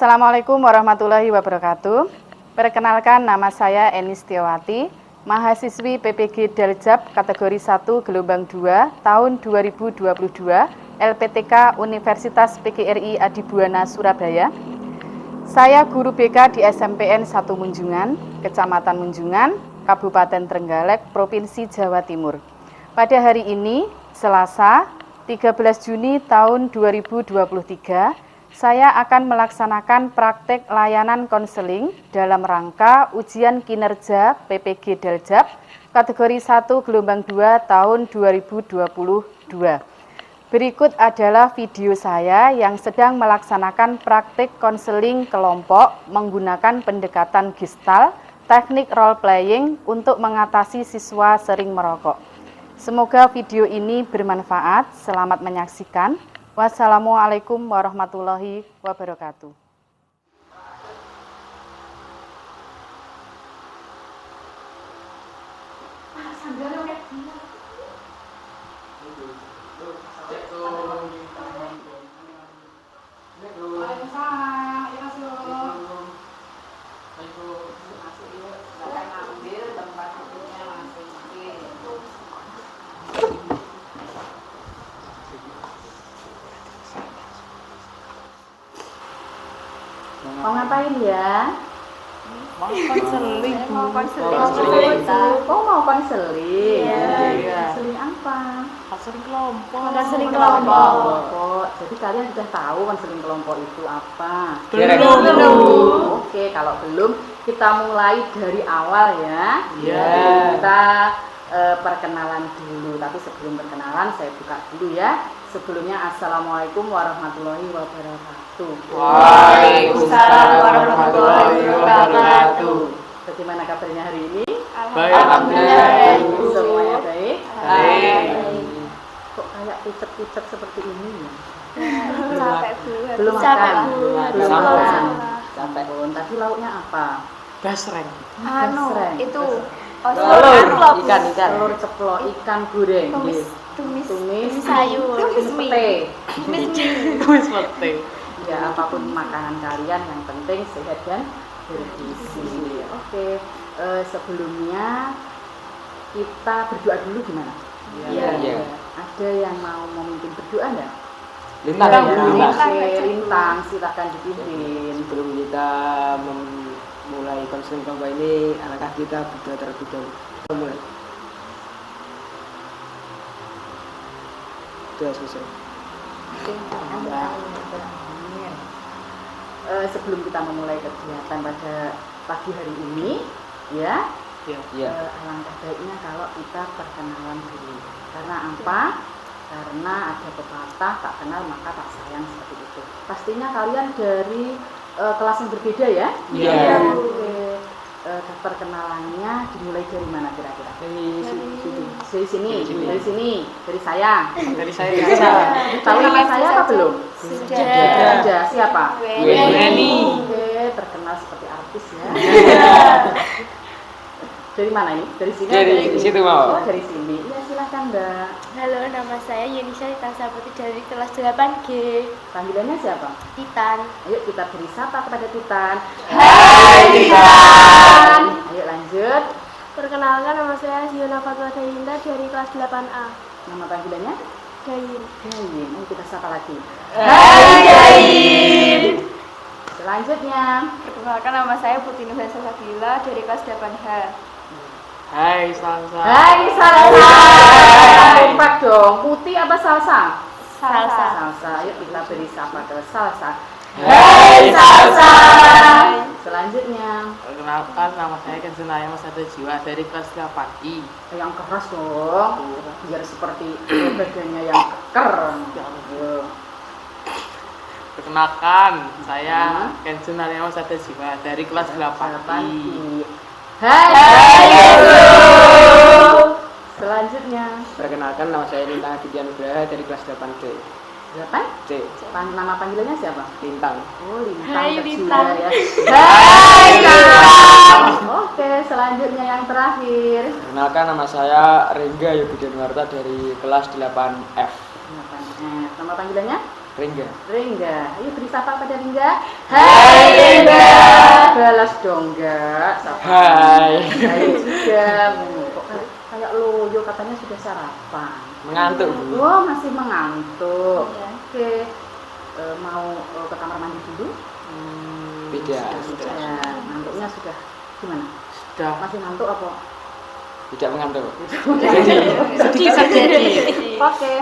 Assalamualaikum warahmatullahi wabarakatuh. Perkenalkan, nama saya Eni Setiawati, mahasiswi PPG Daljab kategori 1 gelombang 2 tahun 2022 LPTK Universitas PGRI Adibuana Surabaya. Saya guru BK di SMPN 1 Munjungan, Kecamatan Munjungan, Kabupaten Trenggalek, Provinsi Jawa Timur. Pada hari ini, Selasa, 13 Juni tahun 2023, saya akan melaksanakan praktek layanan konseling dalam rangka ujian kinerja PPG Daljab kategori 1 gelombang 2 tahun 2022. Berikut adalah video saya yang sedang melaksanakan praktek konseling kelompok menggunakan pendekatan Gestalt, teknik role playing untuk mengatasi siswa sering merokok. Semoga video ini bermanfaat. Selamat menyaksikan. Wassalamualaikum warahmatullahi wabarakatuh. Mau ngapain ya? Mau konseling. Mau konseling. Oh, mau konseling. Iya. Konseling apa? Konseling kelompok. Konseling kelompok. Jadi kalian sudah tahu konseling kelompok itu apa? Belum. Oke, kalau belum kita mulai dari awal ya. Iya. Kita perkenalan dulu. Tapi sebelum perkenalan saya buka dulu ya. Sebelumnya Assalamualaikum warahmatullahi wabarakatuh. Waalaikumsalam warahmatullahi wabarakatuh. Bagaimana kabarnya hari ini? Baik, alhamdulillah. Semuanya baik? Baik. Kok kayak pucet-pucet seperti ini ya? Capek Belum Capek, makan? Bu. Belum Belum. makan? Capek pun. Tadi lauknya apa? Basreng. Basreng. Itu Telur ceplok, ikan goreng. Tumis sayur, tumis pete. Tumis pete. Ya, apapun makanan kalian yang penting sehat dan bergizi. Oke, sebelumnya kita berdoa dulu gimana? Iya. Ada yang mau memimpin berdoa enggak? Lintang. Oke, Lintang, silakan dipimpin. Sebelum kita memulai konseling kelompok ini, alangkah kita berdoa terlebih dahulu. Mulai. Doa selesai. Sebelum kita memulai kegiatan pada pagi hari ini, ya, Iya. alangkah baiknya kalau kita perkenalan dulu. Karena apa? Karena ada pepatah, tak kenal maka tak sayang, seperti itu. Pastinya kalian dari kelas yang berbeda ya? Iya. Oke. Perkenalannya dimulai dari mana kira-kira? Dari sini. Dari sini, dari saya. Dari saya. Tahu nama saya apa belum? Sudah. Siapa? Weni. Oke, terkenal seperti artis ya. Dari mana ini? Dari sini? Dari situ mau. Oh, dari sini. Ya, silakan Mbak. Halo, nama saya Yunisha Putri dari kelas 8G. Panggilannya siapa? Titan. Ayo kita beri sapa kepada Titan. Hai, Titan. Ayo lanjut. Perkenalkan, nama saya Ziona Fatwa Dayinda dari kelas 8A. Nama panggilannya? Dayin. Dayin. Ayo kita sapa lagi. Hai, Dayin. Selanjutnya. Perkenalkan, nama saya Putri Nuhasa Sabila dari kelas 8H. Hai, Salsa. Hai Salsa. Kompak dong. Putih apa salsa? Salsa. Salsa. Ayo kita beri sapa ke Salsa. Hai, Salsa. Selanjutnya. Perkenalkan, nama saya Kenzen Ayam Sada Jiwa dari kelas 8I. Yang keras dong. Biar seperti badannya yang keker. Ayo. Perkenalkan, saya Kenzen Ayam Sada Jiwa dari kelas 8I. Hai. Selanjutnya. Perkenalkan, nama saya Lintang Aditya Nugraha dari kelas 8C. 8? C. Nama panggilannya siapa? Lintang. Oh, Lintang. Hai, kecil Lintang. ya. Hai, Lintang. Oke, selanjutnya yang terakhir. Perkenalkan, nama saya Rengga Yogi Denwarta dari kelas 8F. Nama panggilannya? Ringga. Ayo beri sapa pada Ringga. Hai Ringga. Balas dong enggak. Hai. Hai juga. Kok kayak loyo katanya sudah sarapan. Mengantuk, Bu. Oh, masih mengantuk. Oke. Mau ke kamar mandi dulu? Tidak. Ya, ngantuknya sudah gimana? Sudah. Masih ngantuk apa? Tidak mengantuk. Sedih. Oke.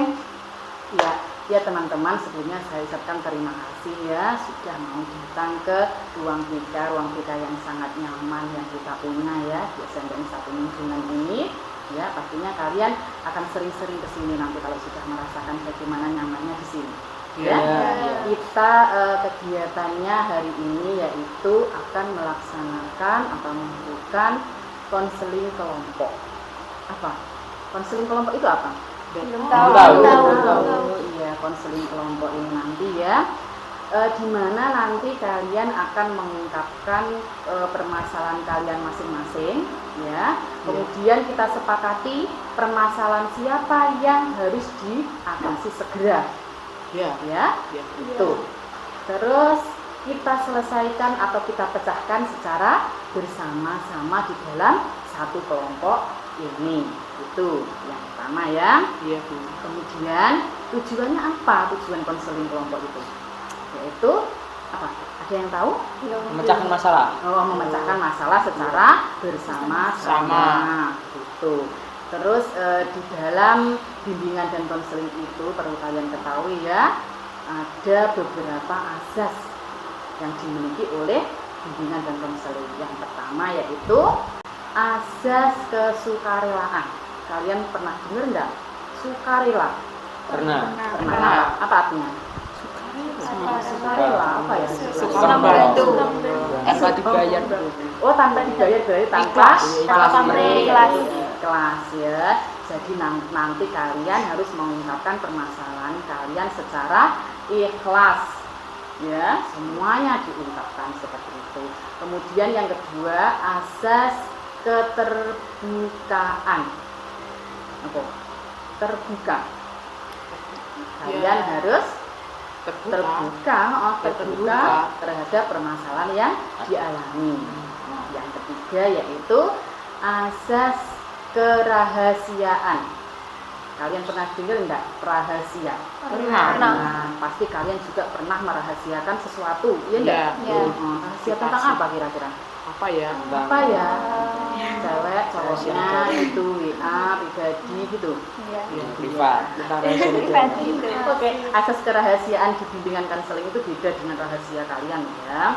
Ya teman-teman, sebelumnya saya ucapkan terima kasih ya sudah mau datang ke ruang kita yang sangat nyaman yang kita punya ya di SMPN 1 Munjungan ini. Ya, pastinya kalian akan sering-sering ke sini nanti kalau sudah merasakan bagaimana nyamannya di sini. Ya. Kita kegiatannya hari ini yaitu akan melaksanakan atau melakukan konseling kelompok. Apa? Konseling kelompok itu apa? Belum tahu. Iya, konseling kelompok ini nanti ya, di mana nanti kalian akan mengungkapkan permasalahan kalian masing-masing, ya. Kemudian kita sepakati permasalahan siapa yang harus diatasi segera, ya. Itu. Terus kita selesaikan atau kita pecahkan secara bersama-sama di dalam satu kelompok ini. Itu yang pertama ya. Iya, Bu. Kemudian tujuannya apa? Tujuan konseling kelompok itu yaitu apa? Ada yang tahu? Memecahkan masalah. Oh, memecahkan masalah secara bersama-sama. Gitu. Terus di dalam bimbingan dan konseling itu perlu kalian ketahui ya, ada beberapa asas yang dimiliki oleh bimbingan dan konseling. Yang pertama yaitu asas kesukarelaan. Kalian pernah dengar enggak? Sukarela. Pernah. Apa artinya? Sukarela apa ya? Suka membantu. Tanpa dibayar. Oh, tanpa dibayar berarti tanpa ikhlas. Kelas ya. Jadi nanti kalian harus mengungkapkan permasalahan kalian secara ikhlas. Ya, semuanya diungkapkan seperti itu. Kemudian yang kedua, asas keterbukaan. Apa? Terbuka. Kalian harus terbuka terhadap permasalahan yang dialami. Nah, yang ketiga yaitu asas kerahasiaan. Kalian pernah dengar enggak rahasia? Pernah. Nah, pasti kalian juga pernah merahasiakan sesuatu, iya enggak? Iya. Rahasia tentang apa kira-kira? Apa ya? Apa ya? Cewek, cowoknya itu WA, pribadi gitu. Privat. Oke, asas kerahasiaan di bimbingan konseling itu beda dengan rahasia kalian ya.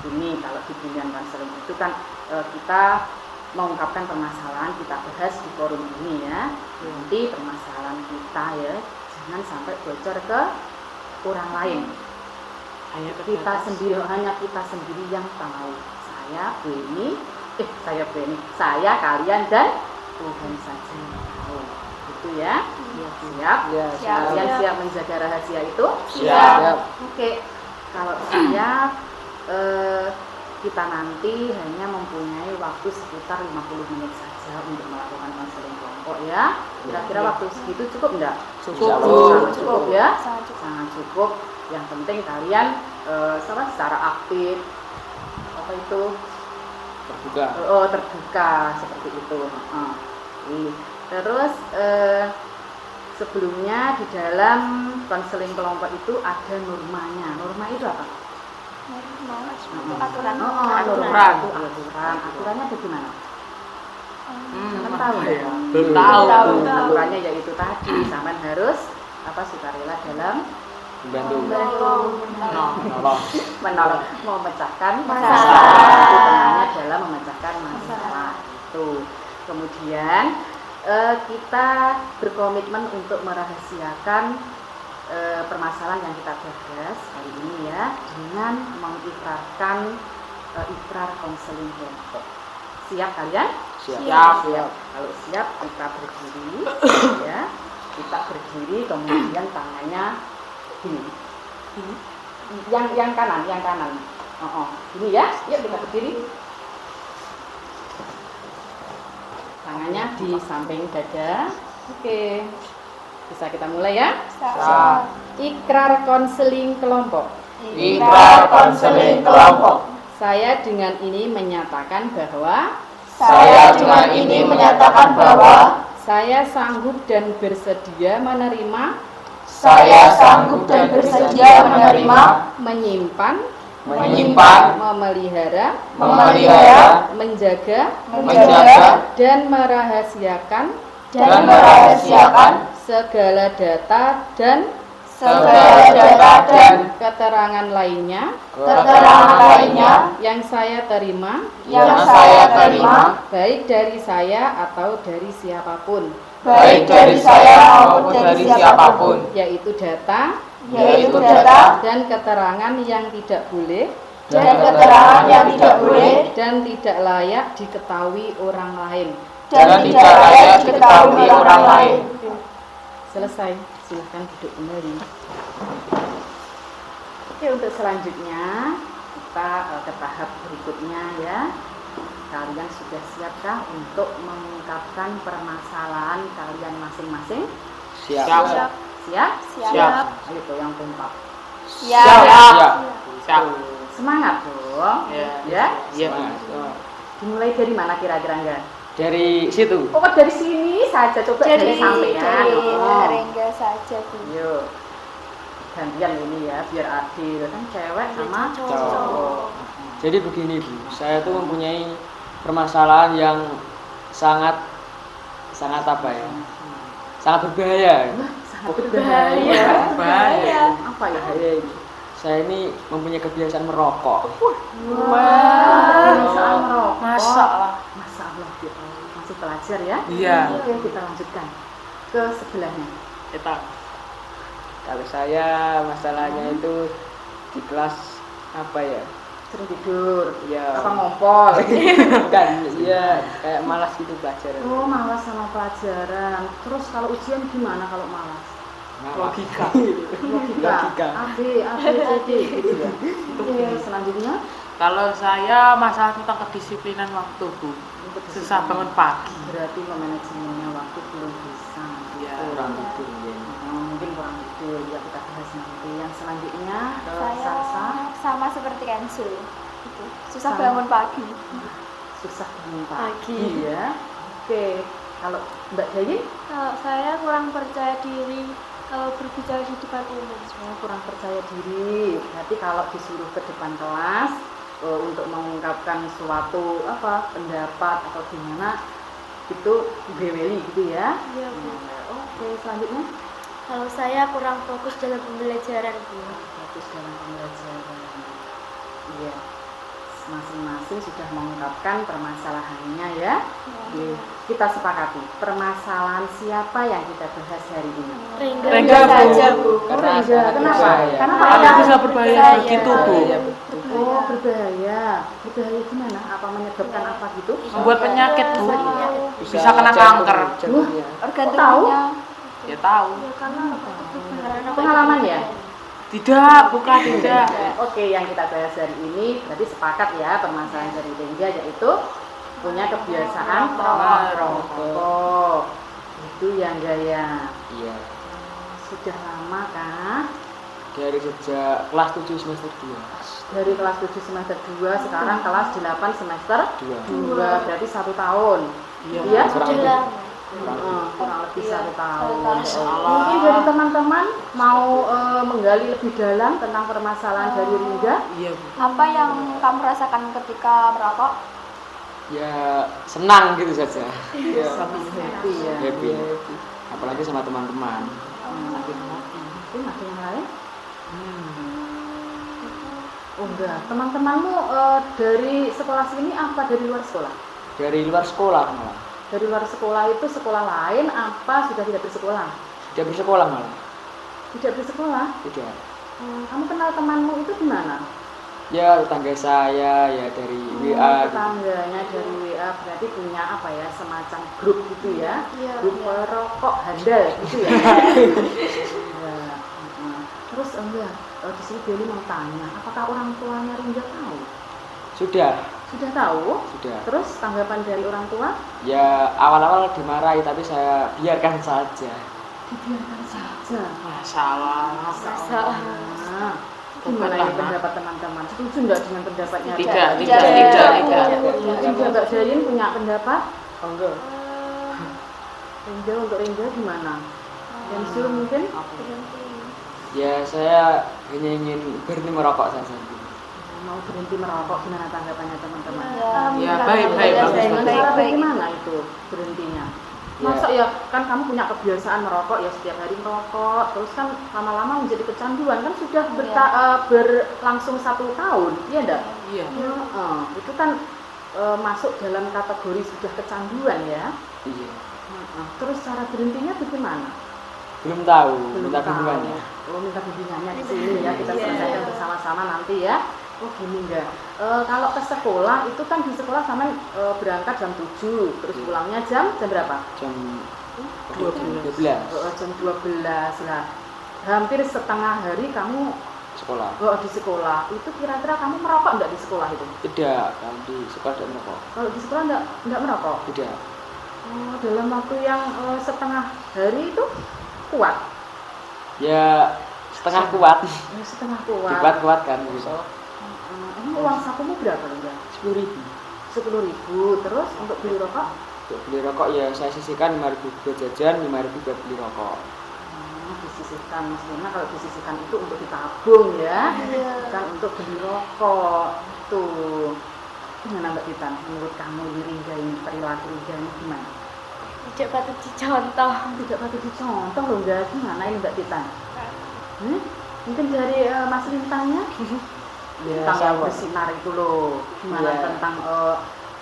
Ini kalau di bimbingan konseling itu kan kita mengungkapkan permasalahan, kita bahas di forum ini ya. Nanti permasalahan kita ya, jangan sampai bocor ke orang lain. Hanya kita sendiri yang tahu. Saya, kalian dan Tuhan saja yang tahu. Gitu ya. Siap? Kalian siap menjaga rahasia itu? Siap. Oke. Kalau siap, kita nanti hanya mempunyai waktu sekitar 50 menit saja untuk melakukan konseling kelompok ya. Kira-kira waktu segitu cukup enggak? Cukup ya? Sangat cukup. Yang penting kalian secara aktif itu terbuka seperti itu. Terus sebelumnya di dalam konseling kelompok itu ada normanya. Norma itu apa? Aturannya bagaimana? Tahu ya? Belum tahu. Aturannya yaitu tadi sampean harus sukarela dalam menolong, memecahkan masalah. Tengahnya dalam memecahkan masalah itu. Kemudian kita berkomitmen untuk merahasiakan permasalahan yang kita bahas hari ini ya, dengan mengikrarkan ikrar konseling kelompok. Siap kalian? Siap. Kalau siap kita berdiri ya. Kita berdiri kemudian tangannya ini. Yang kanan. Ini ya. Yuk kita berdiri. Tangannya di samping dada. Oke. Bisa kita mulai ya? Siap. Ikrar konseling kelompok. Ikrar konseling kelompok. Saya dengan ini menyatakan bahwa Saya dengan ini menyatakan bahwa saya sanggup dan bersedia menerima, saya sanggup dan bersedia menerima, menyimpan, menyimpan, memelihara, memelihara, menjaga, menjaga, dan merahasiakan dan merahasiakan segala data dan segala data dan keterangan lainnya keterangan lainnya yang saya terima, yang saya terima, baik dari saya atau dari siapapun, baik dari saya maupun dari siapapun, yaitu data yaitu data dan keterangan yang tidak boleh dan keterangan yang tidak boleh dan tidak layak diketahui orang lain. dan tidak layak diketahui orang lain. Selesai, silahkan duduk kembali. Oke, untuk selanjutnya kita ke tahap berikutnya ya. Kalian sudah siapkah untuk mengungkapkan permasalahan kalian masing-masing? Siap. Siap? Siap. Ayo yang kompak. Siap. Siap. Semangat dong. Ya? Iya. Dimulai dari mana kira-kira enggak? Dari situ. Oh, dari sini saja, coba dari sampai ya. Rengga saja Bu. Yuk. Gantian ini ya, biar adil. Kan cewek sama Cowok. Jadi begini Bu, saya tuh mempunyai permasalahan yang sangat apa ya? Sangat berbahaya. sangat berbahaya. Bahaya. Apa ya bahaya ini? Saya ini mempunyai kebiasaan merokok. Kebiasaan merokok. Masa lah. Masa Allah, ya Allah. Masih pelajar ya? Iya. Oke, kita lanjutkan ke sebelahnya. Kita. Kalau saya masalahnya itu di kelas apa ya? Sering tidur. Ya. Apa ngompol? Bukan, ya kayak malas gitu belajar. Oh, malas sama pelajaran. Terus kalau ujian gimana kalau malas? Logika. Logika. A, B, C, D gitu ya. Oke, selanjutnya Kalau saya masalah tentang kedisiplinan waktu, Bu. Susah bangun pagi. berarti manajemennya waktu belum bisa. Iya. Kurang tidur ya. Mungkin kurang tidur, ya kita bahas nanti. Yang selanjutnya ke Saya Salsa, sama seperti Kenzo. Gitu. Susah Sama. bangun pagi. susah bangun Pagi. pagi ya. Oke, kalau Mbak Dayin Kalau saya kurang percaya diri kalau berbicara di depan umum. saya kurang percaya diri. Berarti kalau disuruh ke depan kelas untuk mengungkapkan suatu pendapat atau gimana itu beweli gitu ya. Iya, Bu. Oke, selanjutnya Kalau saya kurang fokus dalam pembelajaran, Bu. fokus dalam pembelajaran. Iya, masing-masing sudah mengungkapkan permasalahannya ya. Oke, kita sepakati permasalahan siapa yang kita bahas hari ini. Rengga, Bu. saja, Bu. Karena Rengga. sangat Kenapa? berbahaya. Kenapa? Karena Ada- bisa berbahaya Saya. begitu, Bu. Iya, betul. Oh, berbahaya. Berbahaya gimana? Apa menyebabkan apa gitu? Membuat penyakit, Bu. Bisa Bisa kena jantung- kanker. jantungnya. Organ Kok tahu? tubuhnya. Ya tahu. Ya, karena Pengalaman ya? Tidak, bukan tidak. Oke, yang kita bahas hari ini berarti sepakat ya permasalahan dari Rengga yaitu punya kebiasaan merokok. Itu yang gaya. Iya. Sudah lama kah? Dari sejak kelas 7 semester 2. Dari kelas 7 semester 2 sekarang kelas 8 semester 2 berarti 1 tahun. Iya? Kurang Sudah lebih. lama. Kurang lebih 1 tahun. tahun. Mungkin dari teman-teman mau menggali lebih dalam tentang permasalahan dari Rengga. Iya, Bu. Apa yang kamu rasakan ketika merokok? Ya senang gitu saja. Ya. Happy ya. Happy. Apalagi sama teman-teman. Mungkin ada yang lain? Oh enggak, teman-temanmu dari sekolah sini apa dari luar sekolah? Dari luar sekolah malah. Dari luar sekolah itu sekolah lain apa sudah tidak bersekolah? Tidak bersekolah malah. Tidak bersekolah? Tidak. Kamu kenal temanmu itu di mana? Ya tetangga saya ya dari WA. Tetangganya dari WA berarti punya apa ya, semacam grup gitu ya? Iya, Grup iya. perokok handal gitu ya? Ya, terus enggak, di sini Beli mau tanya, apakah orang tuanya Rengga tahu? Sudah. Sudah tahu? Sudah. Terus tanggapan dari orang tua? Ya awal-awal dimarahi tapi saya biarkan saja. Dibiarkan saja. Masalah. Nah, gimana ya pendapat teman-teman? Setuju nggak dengan pendapatnya? Tidak. Mungkin Mbak Darin punya pendapat? Enggak. Rinja untuk Rinja gimana? Pensiun mungkin? Berhenti. Ya saya hanya ingin berhenti merokok saja. Mau berhenti merokok, gimana tanggapannya teman-teman? Ya, baik, bagus. Bagaimana itu berhentinya? Masa ya kan kamu punya kebiasaan merokok ya setiap hari merokok, terus kan lama-lama menjadi kecanduan kan sudah berlangsung 1 tahun, iya enggak? Iya. Itu kan masuk dalam kategori sudah kecanduan ya. Iya. Terus cara berhentinya bagaimana? Belum tahu, minta bimbingannya. Minta bimbingannya di sini ya, kita selesaikan bersama-sama nanti ya. Oh gini enggak. Kalau ke sekolah itu kan di sekolah sama berangkat jam 7, terus pulangnya jam berapa? Jam 12. Jam 12 lah. Hampir setengah hari kamu Sekolah. di sekolah. Itu kira-kira kamu merokok enggak di sekolah itu? Tidak, kalau di sekolah tidak merokok. Kalau di sekolah enggak merokok? Tidak. Dalam waktu yang setengah hari itu kuat? Ya setengah kuat. Setengah kuat. Dikuat-kuatkan gitu. Emang uang sakumu berapa enggak? 10.000. 10.000. Terus untuk beli rokok? Untuk beli rokok ya saya sisihkan 5.000 buat jajan, 5.000 buat beli rokok. Disisihkan, maksudnya kalau disisihkan itu untuk ditabung ya, bukan untuk beli rokok. Tuh. Gimana Mbak Titan? Menurut kamu Rinja ini, perilaku Rinja ini gimana? Tidak patut dicontoh. Tidak patut dicontoh loh enggak? Gimana ini Mbak Titan? Mungkin dari Mas Lintangnya? Ya, Tentang yang sama. bersinar itu loh. Gimana Ya. tentang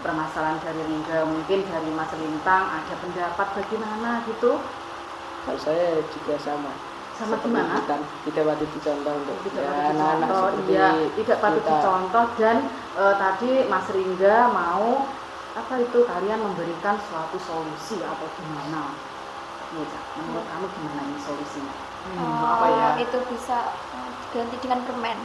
permasalahan dari Rinja? Mungkin dari Mas Lintang ada pendapat bagaimana gitu? Kalau saya juga sama. Sama Seperti gimana? Tidak patut dicontoh untuk Tidak ya, patut anak-anak dicontoh, seperti iya, tidak patut kita. dicontoh dan tadi Mas Ringga mau apa itu kalian memberikan suatu solusi atau gimana? Iya, Cak. Menurut kamu gimana ini solusinya? Apa ya? Itu bisa diganti dengan permen.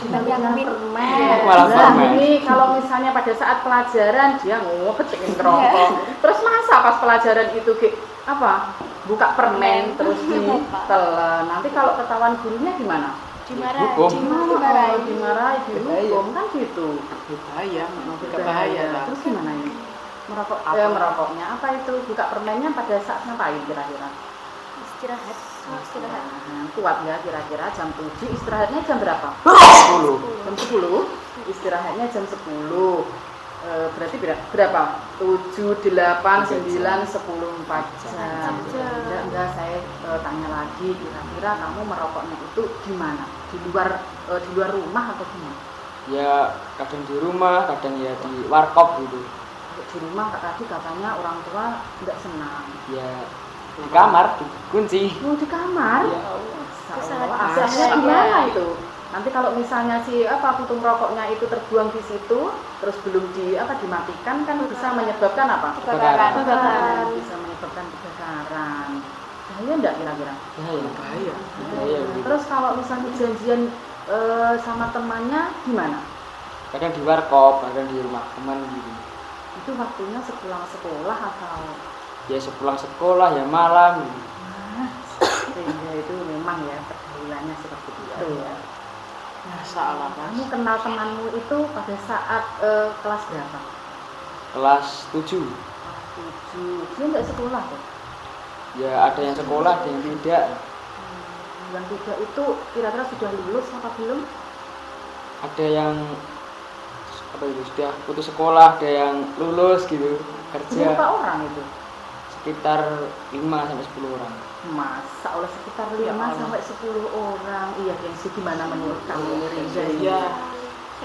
Dengan Yang permen. Malah Nah, permen. ini kalau misalnya pada saat pelajaran dia ngumpet pengen ngerokok. Terus masa pas pelajaran itu apa? Buka permen terus ditelan. Nanti kalau ketahuan gurunya gimana? dimarahi. Hukum. Dimarahi, dihukum kan gitu. Berbahaya, berbahaya lah. Terus gimana ini? Apa? Merokoknya apa itu? Buka permennya pada saat ngapain kira-kira? Istirahat. Kuat ya kira-kira jam 7, istirahatnya jam berapa? 10. Jam 10, istirahatnya jam 10. Berarti berapa? 7, 8, 9, 10, 4 jam. Enggak, saya tanya lagi, kira-kira kamu merokoknya itu gimana? Di luar rumah atau gimana? Ya kadang di rumah, kadang ya di warkop gitu. Di rumah tadi katanya orang tua nggak senang. Ya di kamar, dikunci. Mau di kamar? Ya Asalnya gimana itu? Nanti kalau misalnya puntung rokoknya itu terbuang di situ, terus belum dimatikan kan bisa menyebabkan apa? Kebakaran. Bisa menyebabkan kebakaran. Bahaya enggak kira-kira? Bahaya. Bahaya. Terus kalau misalnya janjian sama temannya gimana? Kadang di warkop, kadang di rumah teman gitu. Itu waktunya sepulang sekolah atau? Ya sepulang sekolah ya malam gitu. Sehingga itu memang ya pergaulannya seperti itu ya. Masalah Kamu kenal temanmu itu pada saat kelas berapa? Kelas 7. 7. Dia nggak sekolah tuh? Ya ada yang sekolah, ada yang tidak. Yang tidak itu kira-kira sudah lulus apa belum? Ada yang sudah putus sekolah, ada yang lulus gitu, kerja. Berapa orang itu? Sekitar 5 sampai 10 orang. Masa oleh sekitar 5 Ya Allah. sampai 10 orang. Iya, gengsi gimana menurut kamu ini Reza?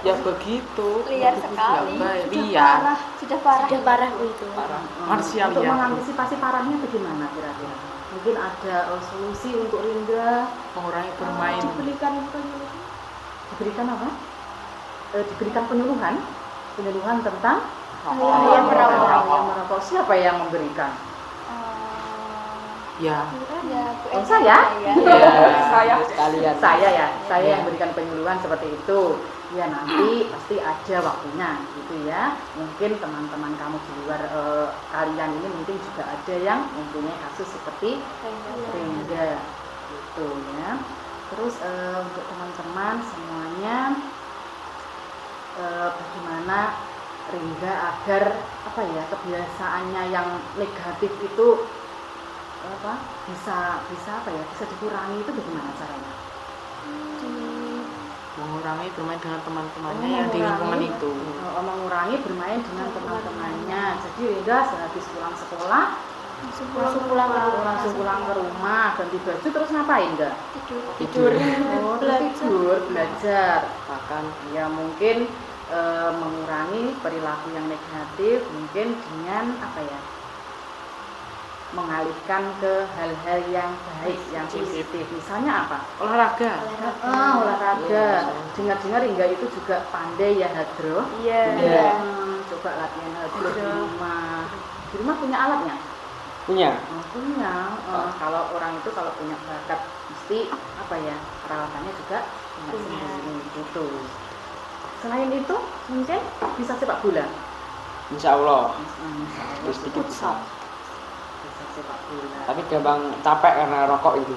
Ya begitu. Liar sekali. Liar. Sudah parah itu. Parah. Marsial Untuk ya. mengantisipasi parahnya bagaimana kira-kira? Mungkin ada solusi untuk Rinda Mengurangi bermain. Diberikan penyuluhan. diberikan apa? Diberikan penyuluhan tentang Yang merokok. Siapa yang memberikan? Ya. Ya, Bu Saya? Ya. Ya, Saya. sekalian. Saya yang berikan penyuluhan seperti itu. Ya nanti pasti ada waktunya gitu ya. Mungkin teman-teman kamu di luar kalian ini mungkin juga ada yang mempunyai kasus seperti Ringga gitu ya. Terus untuk teman-teman semuanya bagaimana Ringga agar kebiasaannya yang negatif itu bisa dikurangi, itu bagaimana caranya? Mengurangi bermain dengan teman-temannya yang di lingkungan itu. Mengurangi bermain dengan teman-temannya. Jadi Ringga sehabis pulang sekolah langsung pulang ke rumah, ganti baju, terus ngapain enggak? Tidur. Tidur, belajar. Bahkan ya mungkin mengurangi perilaku yang negatif mungkin dengan mengalihkan ke hal-hal yang baik, yang positif. Misalnya apa? Olahraga. Olahraga. Dengar-dengar Ringga itu juga pandai ya hadroh. Iya. Coba latihan hadroh di rumah. Di rumah punya alatnya? Punya. Punya. Kalau orang itu kalau punya bakat mesti peralatannya juga punya sendiri gitu. Selain itu mungkin bisa sepak bola. Insya Allah. Terus sedikit futsal. Bisa sepak bola. Tapi gampang capek karena rokok itu.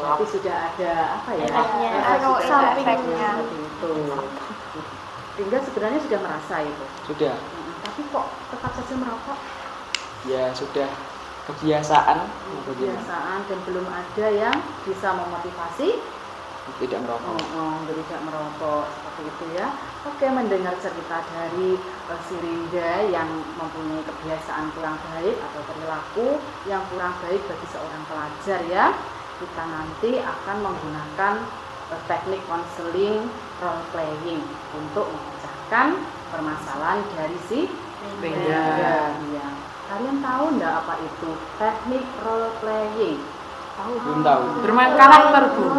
Tapi sudah ada Efeknya, efek sampingnya. seperti itu. Ringga sebenarnya sudah merasa itu. Sudah. Tapi kok tetap saja merokok? Ya sudah kebiasaan. Dan belum ada yang bisa memotivasi Tidak merokok. tidak merokok seperti itu ya. Oke, mendengar cerita dari si Ringga yang mempunyai kebiasaan kurang baik atau perilaku yang kurang baik bagi seorang pelajar ya, kita nanti akan menggunakan teknik konseling role playing untuk memecahkan permasalahan dari si Ringga. Ya. Kalian tahu enggak apa itu teknik role playing? Belum tahu. Bermain karakter, Bu.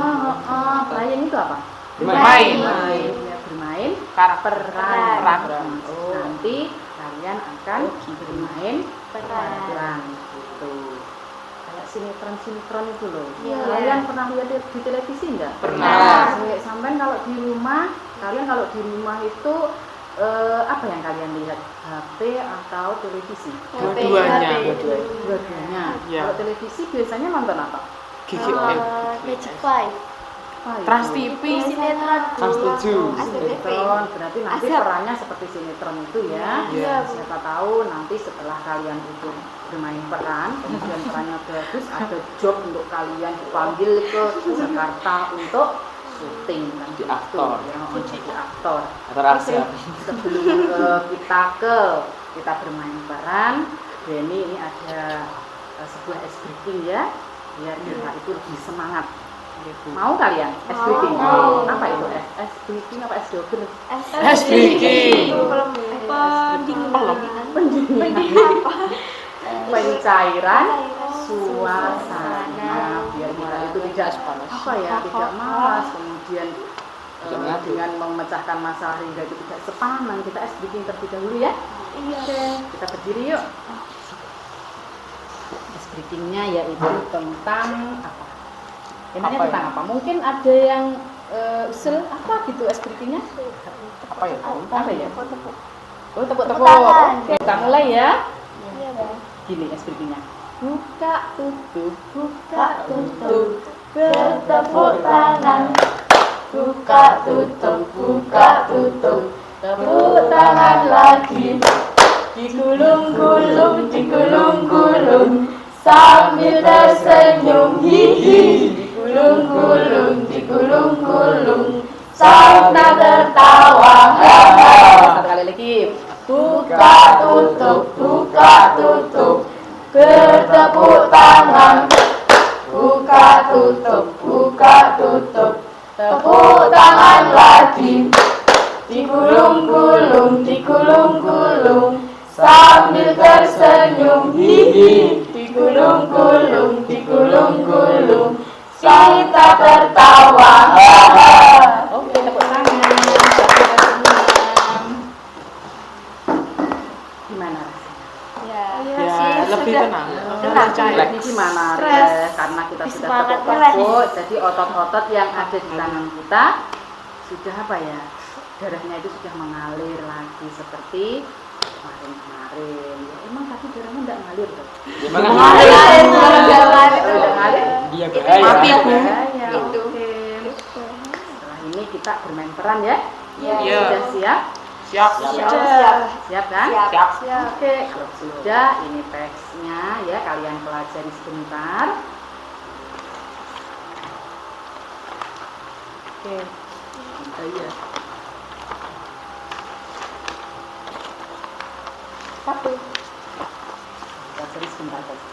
Playing itu apa? Bermain. Ya, bermain Karakter. peran. Nanti kalian akan bermain peran gitu. Kayak sinetron itu loh. Iya. Kalian pernah lihat di televisi enggak? Pernah. Sampai kalau di rumah itu apa yang kalian lihat? HP atau televisi? Dua-duanya. Dua-duanya. Ya. Kalau televisi biasanya nonton apa? GGM. Magic 5. Trans TV. Sinetron. Trans 7. Sinetron, berarti nanti perannya seperti sinetron itu ya. Iya. Siapa tahu nanti setelah kalian itu bermain peran, kemudian perannya bagus, ada job untuk kalian dipanggil ke Jakarta untuk syuting kan Jadi aktor. Jadi aktor. Aktor Asia. Sebelum kita bermain peran, Denny ini ada sebuah ice breaking ya, biar kita itu lebih semangat. Mau kalian ice breaking? Mau. Apa itu ice breaking apa es doger? Es breaking. Pendinginan. Pencairan suasana biar kita itu tidak tidak malas, kemudian dengan memecahkan masalah Ringga itu tidak sepanang. Kita ice breaking terlebih dahulu ya. Iya. Kita berdiri yuk. Ice breakingnya yaitu tentang apa? Temanya tentang apa? Mungkin ada yang usul apa gitu ice breakingnya? Apa ya? Apa ya? Tepuk. Oh, tepuk-tepuk. tangan. Kita mulai ya. Iya, Bang. Gini ice breakingnya. Buka tutup, Bertepuk tangan. Buka tutup. tepuk tangan lagi. Digulung-gulung, sambil tersenyum hihi. Digulung-gulung, sambil tertawa haha. Satu kali lagi. Buka tutup. Bertepuk tangan. Buka tutup. Tepuk tangan lagi. Digulung-gulung, sambil tersenyum hihi. Digulung-gulung, kita tertawa haha. Oke, tepuk tangan. Gimana rasanya? Ya, lebih tenang. Ini gimana? Stres. Karena kita sudah Semangat tepuk-tepuk, jadi otot-otot yang ada di tangan kita sudah apa ya, darahnya itu sudah mengalir lagi seperti kemarin-kemarin. Ya, emang tadi darahnya enggak ngalir tuh. Mengalir. Udah ngalir. Dia Itu bahaya. mati, Bu. Bahaya. Itu. Setelah ini kita bermain peran ya. Iya. Sudah siap? Siap. Siap kan? Siap. Oke, kalau sudah ini teksnya ya kalian pelajari sebentar. Oke. Iya. Satu. Pelajari sebentar guys.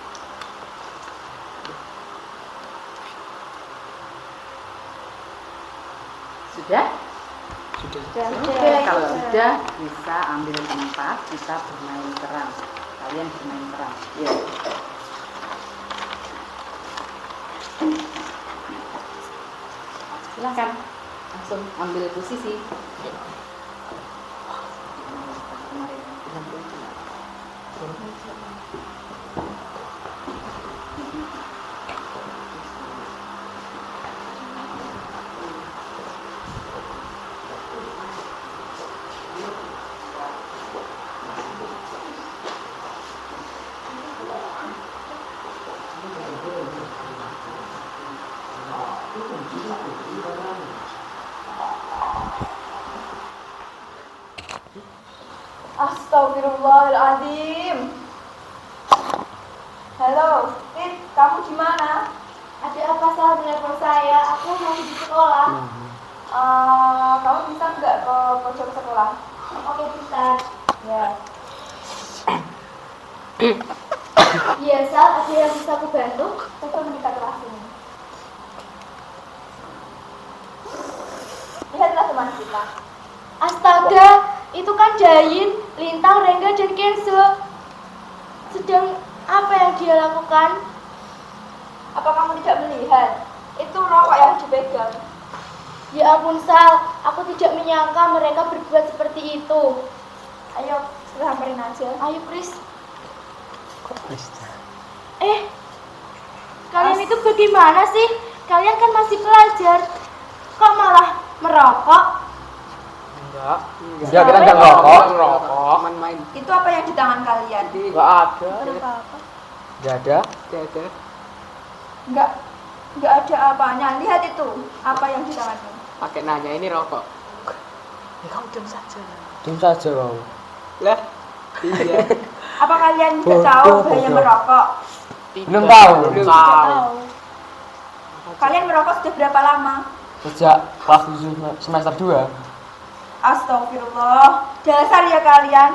Sudah? Oke, kalau sudah bisa ambil tempat, kita bermain peran. Kalian bermain peran. Ya. Silakan langsung ambil posisi. Astagfirullahaladzim. Halo, Tit, kamu di mana? Ada apa salah telepon saya? Aku masih di sekolah. Kamu bisa nggak ke pojok sekolah? Oke, bentar. Ya. Iya, Sal, ada yang bisa aku bantu? Coba mendekat kelas ini. Lihatlah teman kita. Astaga, itu kan Jayin, Lintang, Rengga, dan Kenzo. Sedang apa yang dia lakukan? Apa kamu tidak melihat? Itu rokok yang dipegang. Ya ampun, Sal, aku tidak menyangka mereka berbuat seperti itu. Ayo, kita samperin aja. Ayo, Chris. Kalian itu bagaimana sih? Kalian kan masih pelajar. Kok malah merokok? Enggak. Enggak, kita enggak ngerokok. Rokok. Cuman main. Itu apa yang di tangan kalian? Enggak ada. Enggak ada. Enggak ada apanya. Lihat itu. Apa yang di tanganmu? Pakai nanya ini rokok. Ya kamu diam saja. Diam saja kau. Lah. Iya. Apa kalian tidak tahu bahaya merokok? Belum tahu. Belum tahu. Kalian merokok sudah berapa lama? Sejak kelas 7 semester 2. Astagfirullah. Dasar ya kalian.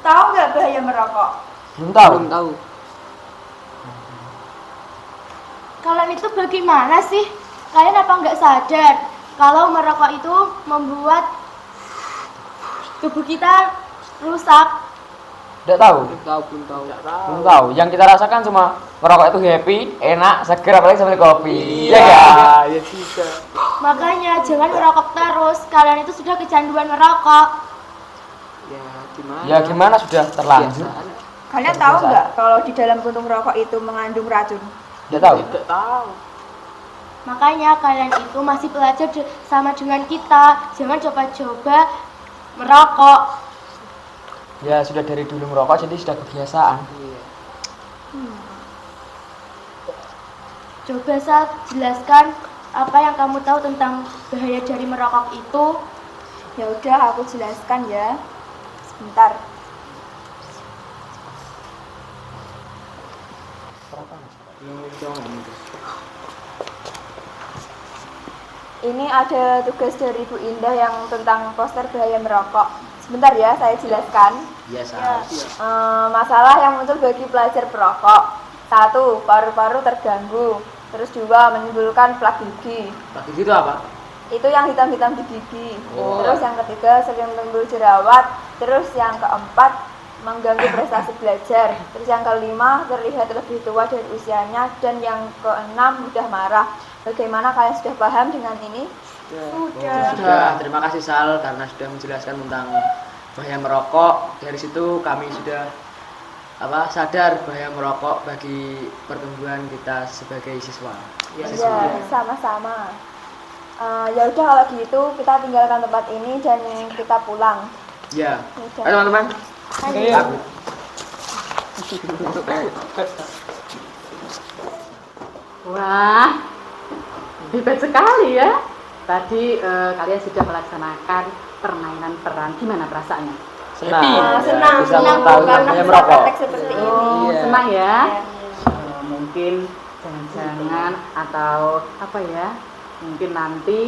Tahu nggak bahaya merokok? Belum tahu. Belum tahu. Kalian itu bagaimana sih? Kalian apa nggak sadar kalau merokok itu membuat tubuh kita rusak? Tidak tahu. Belum tahu. Yang kita rasakan cuma merokok itu happy, enak, seger, apalagi sambil kopi. Iya kan? Ya juga. Makanya jangan merokok terus. Kalian itu sudah kecanduan merokok. Ya gimana sudah terlanjur. Kalian tahu nggak kalau di dalam puntung rokok itu mengandung racun? Tidak tahu. Tidak tahu. Makanya kalian itu masih pelajar sama dengan kita. Jangan coba-coba merokok. Ya sudah dari dulu merokok jadi sudah kebiasaan. Coba Sal, jelaskan apa yang kamu tahu tentang bahaya dari merokok itu. Ya udah, aku jelaskan ya. Sebentar. Ini ada tugas dari Bu Indah yang tentang poster bahaya merokok. Sebentar ya, saya jelaskan. Masalah yang muncul bagi pelajar perokok. 1. Paru-paru terganggu. Terus 2. Menimbulkan plak gigi. Plak gigi itu apa? Itu yang hitam-hitam di gigi. Terus yang ketiga, sering timbul jerawat. Terus yang keempat, mengganggu prestasi belajar. Terus yang kelima, terlihat lebih tua dari usianya. Dan yang keenam, mudah marah. Bagaimana, kalian sudah paham dengan ini? Sudah. Terima kasih Sal karena sudah menjelaskan tentang bahaya merokok. Dari situ kami sudah sadar bahaya merokok bagi pertumbuhan kita sebagai siswa. Ya, sama-sama. Ya udah kalau gitu kita tinggalkan tempat ini dan kita pulang. Ya. Udah. Ayo teman-teman. Ayo. Wah, hebat sekali ya. Tadi kalian sudah melaksanakan permainan peran. Gimana perasaannya? Senang. Senang, Bisa senang mengetahui karena bahaya bisa merokok. praktek seperti ini. Oh, Iya. senang ya. Ya. Mungkin jangan-jangan atau apa ya? Mungkin nanti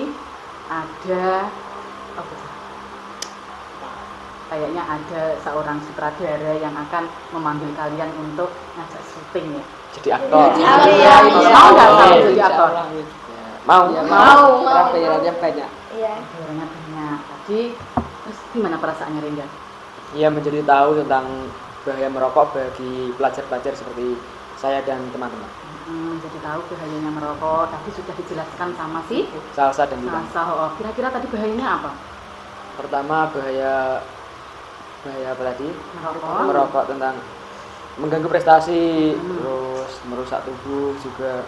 ada apa sih? Kayaknya ada seorang sutradara yang akan memanggil kalian untuk ngajak syuting ya. Jadi aktor. Iya, mau nggak kamu jadi aktor? Mau. Mau. Karena bayarannya banyak. Iya. Bayarannya banyak. Tadi terus gimana perasaannya Rengga? Ia menjadi tahu tentang bahaya merokok bagi pelajar-pelajar seperti saya dan teman-teman. Jadi tahu bahayanya merokok. Tadi sudah dijelaskan sama si Salsa dan kita. Salsa. Oh, kira-kira tadi bahayanya apa? Pertama bahaya apa tadi? Merokok. Merokok tentang mengganggu prestasi, terus merusak tubuh juga,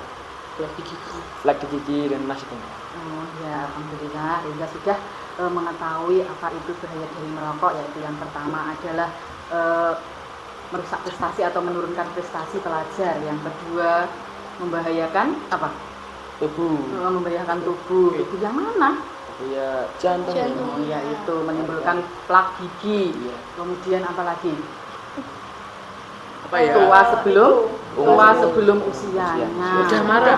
flek di gigi dan masih banyak. Oh ya, alhamdulillah Rengga sudah mengetahui apa itu bahaya dari merokok, yaitu yang pertama adalah merusak prestasi atau menurunkan prestasi pelajar. Yang kedua membahayakan apa? Tubuh, Membahayakan tubuh. Tubuh yang mana? ya jantung. Oh ya, itu menimbulkan plak gigi. Iya. Kemudian apa lagi? Apa ya? Tua sebelum usianya. Mudah marah.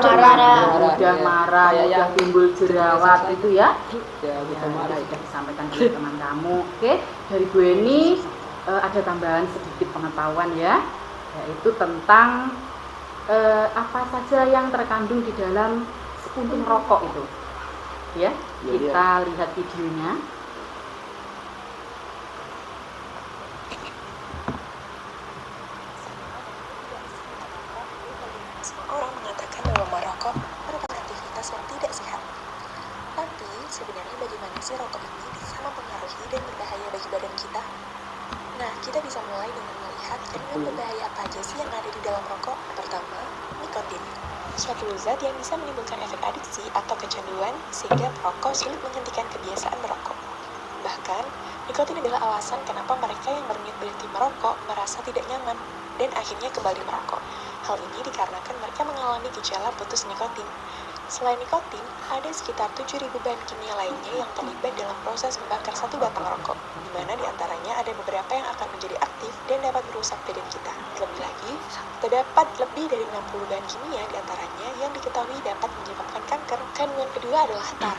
Mudah marah, mudah timbul jerawat itu ya. Ya, Ya, sudah disampaikan oleh teman kamu. Oke, dari Bu Eni ada tambahan sedikit pengetahuan ya, yaitu tentang apa saja yang terkandung di dalam sepuntung rokok itu. Ya, Iya, kita lihat videonya. Semua orang mengatakan bahwa merokok merupakan aktivitas yang tidak sehat. Tapi, sebenarnya bagaimana sih rokok ini bisa mempengaruhi dan berbahaya bagi badan kita? Nah, kita bisa mulai dengan melihat kandungan berbahaya apa aja sih yang ada di dalam rokok. Pertama, nikotin. Suatu zat yang bisa menimbulkan efek adiksi atau kecanduan sehingga perokok sulit menghentikan kebiasaan merokok. Bahkan, nikotin adalah alasan kenapa mereka yang berniat berhenti merokok merasa tidak nyaman dan akhirnya kembali merokok. Hal ini dikarenakan mereka mengalami gejala putus nikotin. Selain nikotin, ada sekitar 7.000 bahan kimia lainnya yang terlibat dalam proses membakar satu batang rokok, di mana diantaranya ada beberapa yang akan menjadi aktif dan dapat merusak badan kita. Lebih lagi, terdapat lebih dari 60 bahan kimia diantaranya yang diketahui dapat menyebabkan kanker. Kandungan kedua adalah tar.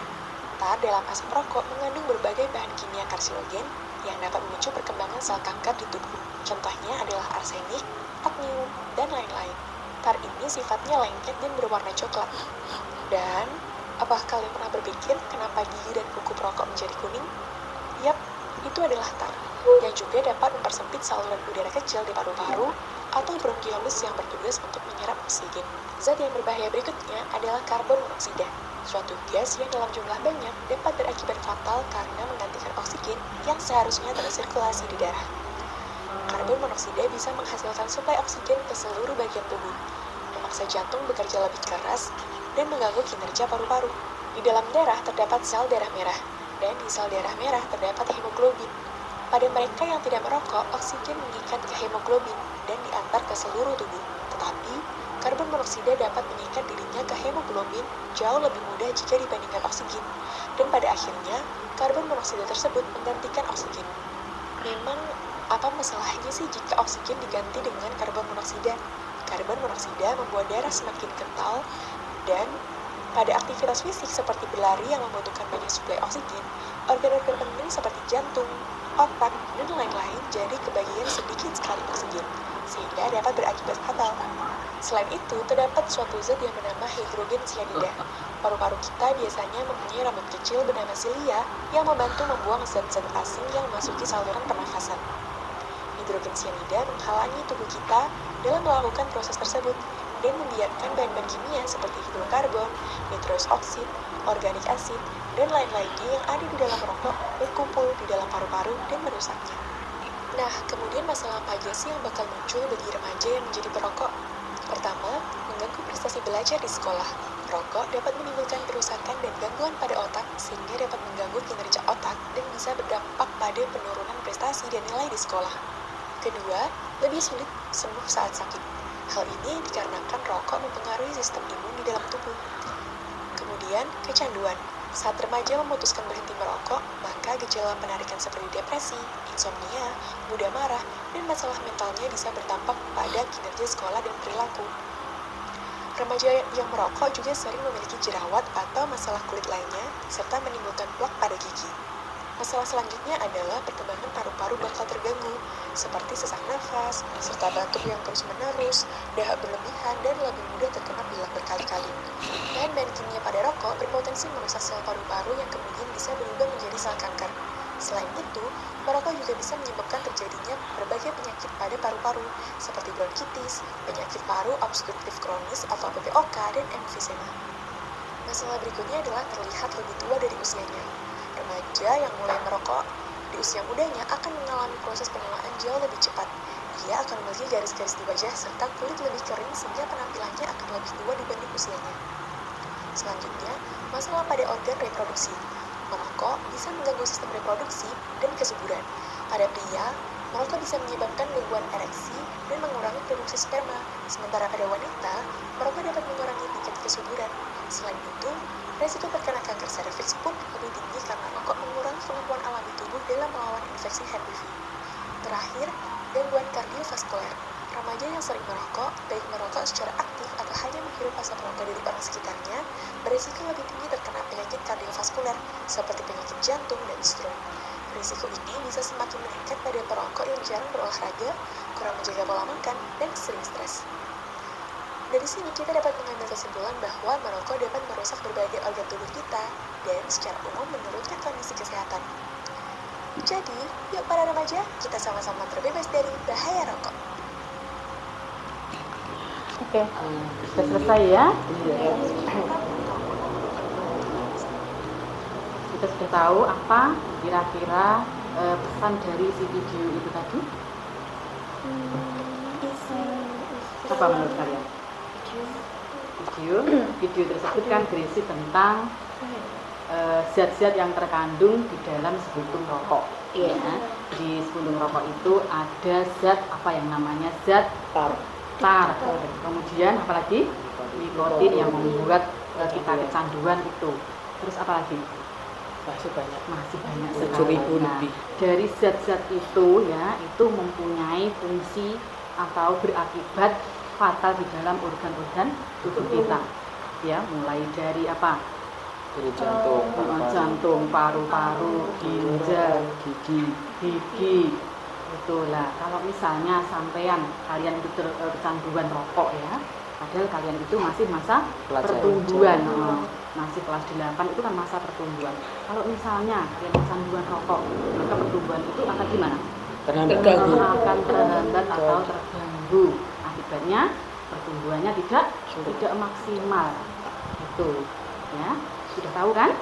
Tar dalam asap rokok mengandung berbagai bahan kimia karsinogen yang dapat memicu perkembangan sel kanker di tubuh. Contohnya adalah arsenik, kadmium, dan lain-lain. Tar ini sifatnya lengket dan berwarna coklat. Dan, apakah kalian pernah berpikir kenapa gigi dan kuku perokok menjadi kuning? Yap, itu adalah tar, yang juga dapat mempersempit saluran udara kecil di paru-paru atau bronkiolus yang bertugas untuk menyerap oksigen. Zat yang berbahaya berikutnya adalah karbon monoksida, suatu gas yang dalam jumlah banyak dapat berakibat fatal karena menggantikan oksigen yang seharusnya tersirkulasi di darah. Karbon monoksida bisa menghasilkan suplai oksigen ke seluruh bagian tubuh, memaksa jantung bekerja lebih keras, dan mengganggu kinerja paru-paru. Di dalam darah terdapat sel darah merah, dan di sel darah merah terdapat hemoglobin. Pada mereka yang tidak merokok, oksigen mengikat ke hemoglobin dan diantar ke seluruh tubuh. Tetapi, karbon monoksida dapat mengikat dirinya ke hemoglobin jauh lebih mudah jika dibandingkan oksigen. Dan pada akhirnya, karbon monoksida tersebut menggantikan oksigen. Memang, apa masalahnya sih jika oksigen diganti dengan karbon monoksida? Karbon monoksida membuat darah semakin kental, dan pada aktivitas fisik seperti berlari yang membutuhkan banyak suplai oksigen, organ-organ penting seperti jantung, otak, dan lain-lain jadi kebagian sedikit sekali oksigen, sehingga dapat berakibat fatal. Selain itu, terdapat suatu zat yang bernama hidrogen cyanida. Paru-paru kita biasanya mempunyai rambut kecil bernama silia yang membantu membuang zat-zat asing yang memasuki saluran pernafasan. Hidrogen cyanida menghalangi tubuh kita dalam melakukan proses tersebut dan membiarkan bahan-bahan kimia seperti hidrokarbon, nitrous oxide, organik acid, dan lain-lainnya yang ada di dalam rokok berkumpul di dalam paru-paru dan merusaknya. Nah, kemudian masalah apa aja sih yang bakal muncul bagi remaja yang menjadi perokok? Pertama, mengganggu prestasi belajar di sekolah. Rokok dapat menimbulkan kerusakan dan gangguan pada otak sehingga dapat mengganggu kinerja otak dan bisa berdampak pada penurunan prestasi dan nilai di sekolah. Kedua, lebih sulit sembuh saat sakit. Hal ini dikarenakan rokok mempengaruhi sistem imun di dalam tubuh. Kemudian, kecanduan. Saat remaja memutuskan berhenti merokok, maka gejala penarikan seperti depresi, insomnia, mudah marah, dan masalah mentalnya bisa berdampak pada kinerja sekolah dan perilaku. Remaja yang merokok juga sering memiliki jerawat atau masalah kulit lainnya, serta menimbulkan plak pada gigi. Masalah selanjutnya adalah perkembangan paru-paru bakal terganggu, seperti sesak nafas, serta batuk yang terus-menerus, dahak berlebihan, dan lebih mudah terkena pilek berkali-kali. Bahan-bahan kimia pada rokok berpotensi merusak sel paru-paru yang kemudian bisa berubah menjadi sel kanker. Selain itu, merokok juga bisa menyebabkan terjadinya berbagai penyakit pada paru-paru, seperti bronkitis, penyakit paru obstruktif kronis atau PPOK, dan emfisema. Masalah berikutnya adalah terlihat lebih tua dari usianya. Remaja yang mulai merokok di usia mudanya akan mengalami proses penuaan jauh lebih cepat. Ia akan memiliki garis-garis di wajah serta kulit lebih kering sehingga penampilannya akan lebih tua dibanding usianya. Selanjutnya, masalah pada organ reproduksi. Merokok bisa mengganggu sistem reproduksi dan kesuburan. Pada pria, merokok bisa menyebabkan gangguan ereksi dan mengurangi produksi sperma. Sementara pada wanita, merokok dapat mengurangi tingkat kesuburan. Selain itu, resiko terkena kanker serviks pun lebih tinggi karena rokok mengurangi kemampuan alami tubuh dalam melawan infeksi HPV. Terakhir, gangguan kardiovaskuler. Remaja yang sering merokok, baik merokok secara aktif atau hanya menghirup asap rokok dari orang sekitarnya, berisiko lebih tinggi terkena penyakit kardiovaskuler seperti penyakit jantung dan stroke. Risiko ini bisa semakin meningkat pada perokok yang jarang berolahraga, kurang menjaga pola makan, dan sering stres. Dari sini kita dapat mengambil kesimpulan bahwa merokok dapat merusak berbagai organ tubuh kita dan secara umum menurunkan kondisi kesehatan. Jadi, yuk para remaja, kita sama-sama terbebas dari bahaya rokok. Oke, sudah selesai ya. Kita sudah tahu apa kira-kira pesan dari si video itu tadi? Apa menurut kalian? Video tersebut kan berisi tentang zat-zat yang terkandung di dalam sepuntung rokok. Ya. Di sepuntung rokok itu ada zat apa yang namanya zat tar. Kemudian apalagi nikotin yang membuat kita kecanduan itu. Terus apa lagi? Masih banyak sekali. Nah, dari zat-zat itu ya, itu mempunyai fungsi atau berakibat fatal di dalam organ-organ tubuh kita. Ya, mulai dari apa? Dari jantung, paru-paru, ginjal, gigi. Itulah. Kalau misalnya kalian itu kecanduan rokok ya, padahal kalian itu masih masa pertumbuhan. Masih kelas 8 itu kan masa pertumbuhan. Kalau misalnya kalian kecanduan rokok, maka pertumbuhan itu akan gimana? Akan terhambat atau terganggu. Akibatnya pertumbuhannya tidak maksimal. Itu ya. Sudah tahu kan?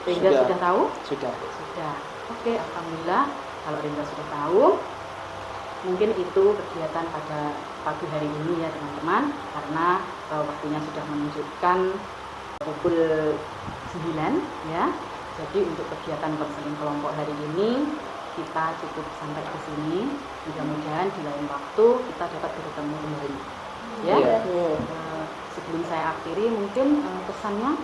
Ringga sudah tahu? Sudah. Oke, alhamdulillah kalau Ringga sudah tahu. Mungkin itu kegiatan pada pagi hari ini ya teman-teman, karena waktunya sudah menunjukkan pukul 9 ya. Jadi untuk kegiatan konseling kelompok hari ini kita cukup sampai ke sini. Mudah-mudahan di lain waktu kita dapat bertemu kembali. Ya. Sebelum saya akhiri mungkin pesannya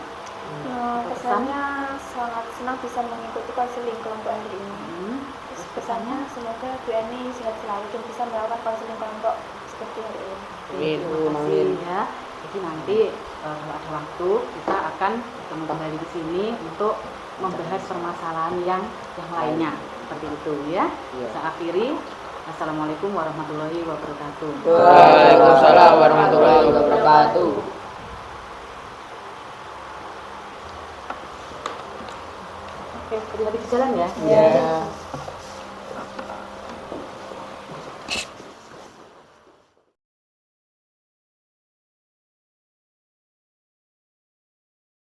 sangat senang bisa mengikuti konseling kelompok hari ini. Terus pesannya semoga Bu Eni sehat selalu dan bisa melakukan konseling kelompok seperti hari ini. Terima kasih ya. Jadi nanti kalau ada waktu kita akan bertemu kembali di sini untuk membahas permasalahan yang lainnya seperti itu ya. Saya akhiri. Assalamualaikum warahmatullahi wabarakatuh. Waalaikumsalam warahmatullahi wabarakatuh. Oke, tadi di jalan ya? Ya.